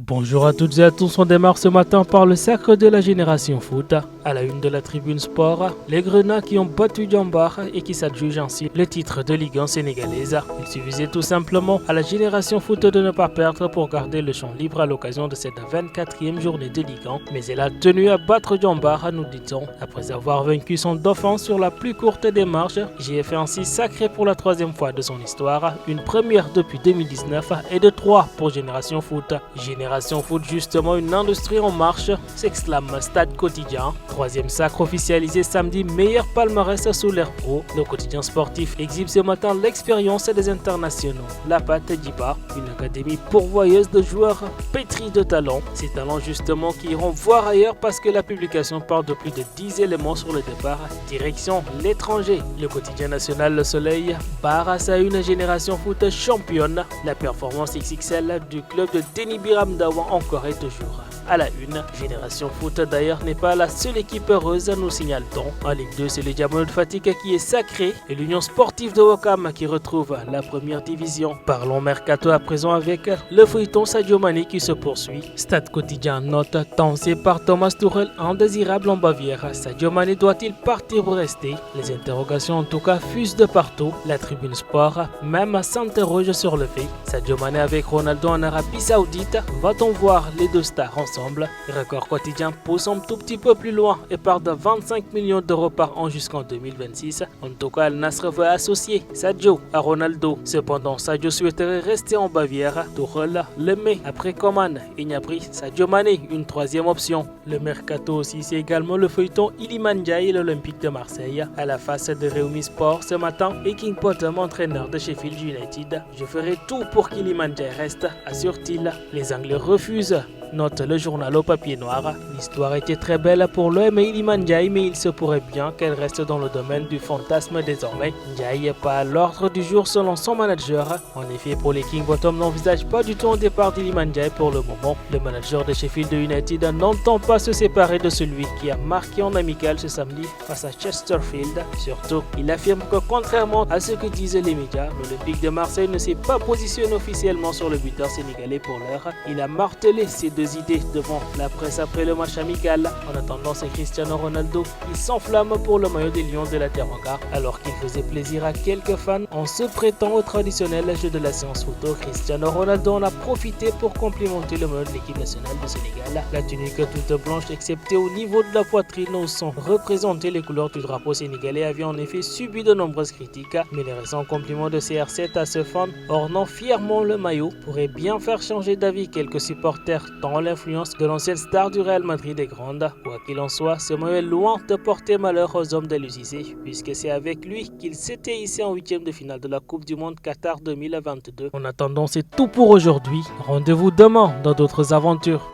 Bonjour à toutes et à tous, on démarre ce matin par le sacre de la génération foot. À la une de la tribune sport, les Grenats qui ont battu Djambar et qui s'adjugent ainsi le titre de Ligue 1 sénégalaise. Il suffisait tout simplement à la génération foot de ne pas perdre pour garder le champ libre à l'occasion de cette 24e journée de Ligue 1. Mais elle a tenu à battre Djambar, nous dit-on. Après avoir vaincu son dauphin sur la plus courte des marches, JF est ainsi sacré pour la troisième fois de son histoire, une première depuis 2019 et de 3 pour Génération Foot. Génération Foot, justement une industrie en marche, s'exclame Stade Quotidien. Troisième sacre officialisé samedi, meilleur palmarès sous l'ère pro. Le quotidien sportif exhibe ce matin l'expérience des internationaux. La Patte Diba, une académie pourvoyeuse de joueurs pétris de talent. Ces talents justement qui iront voir ailleurs parce que la publication parle de plus de 10 éléments sur le départ. Direction l'étranger. Le quotidien national Le Soleil barre à sa une Génération Foot championne. La performance XXL du club de Denis Biramdawa encore et toujours à la une. Génération Foot d'ailleurs n'est pas la seule équipe heureuse, nous signale-t-on. En Ligue 2, c'est le Diamond de Fatigue qui est sacré et l'Union Sportive de Ouakam qui retrouve la première division. Parlons mercato à présent avec le feuilleton Sadio Mané qui se poursuit. Stade Quotidien note tensé par Thomas Tuchel, indésirable en Bavière. Sadio Mané doit-il partir ou rester? Les interrogations en tout cas fusent de partout. La tribune sport même s'interroge sur le fait. Sadio Mané avec Ronaldo en Arabie Saoudite, va-t-on voir les deux stars ensemble? Record Quotidien pousse un tout petit peu plus loin et part de 25 millions d'euros par an jusqu'en 2026. En tout cas, Al Nassr veut associer Sadio à Ronaldo. Cependant, Sadio souhaiterait rester en Bavière. Tuchel le met après Coman et Gnabry. Sadio Mané, une troisième option. Le mercato aussi, c'est également le feuilleton Iliman Ndiaye et l'Olympique de Marseille. À la face de Réumi Sport ce matin, et King Potter, entraîneur de Sheffield United. Je ferai tout pour qu'Iliman Ndiaye reste, assure-t-il. Les Anglais refusent. Note le journal au papier noir. L'histoire était très belle pour l'OM et Iliman Ndiaye, mais il se pourrait bien qu'elle reste dans le domaine du fantasme désormais. Ndiaye n'est pas à l'ordre du jour selon son manager. En effet, pour les King Bottom n'envisage pas du tout un départ d'Iliman Ndiaye pour le moment. Le manager de Sheffield United n'entend pas se séparer de celui qui a marqué en amical ce samedi face à Chesterfield. Surtout, il affirme que contrairement à ce que disent les médias, l'Olympique de Marseille ne s'est pas positionné officiellement sur le buteur sénégalais pour l'heure. Il a martelé ses deux idées devant la presse après le match amical. En attendant, c'est Cristiano Ronaldo qui s'enflamme pour le maillot des Lions de la Teranga, alors qu'il faisait plaisir à quelques fans en se prêtant au traditionnel jeu de la séance photo. Cristiano Ronaldo en a profité pour complimenter le maillot de l'équipe nationale de Sénégal. La tunique toute blanche, excepté au niveau de la poitrine où sont représentées les couleurs du drapeau sénégalais, avait en effet subi de nombreuses critiques, mais les récents compliments de CR7 à ce fan ornant fièrement le maillot pourraient bien faire changer d'avis quelques supporters tant l'influence de l'ancienne star du Real Madrid est grande. Quoi qu'il en soit, ce maillot est loin de porter malheur aux hommes de l'UCC, puisque c'est avec lui qu'il s'était hissé en 8e de finale de la Coupe du Monde Qatar 2022. En attendant, c'est tout pour aujourd'hui. Rendez-vous demain dans d'autres aventures.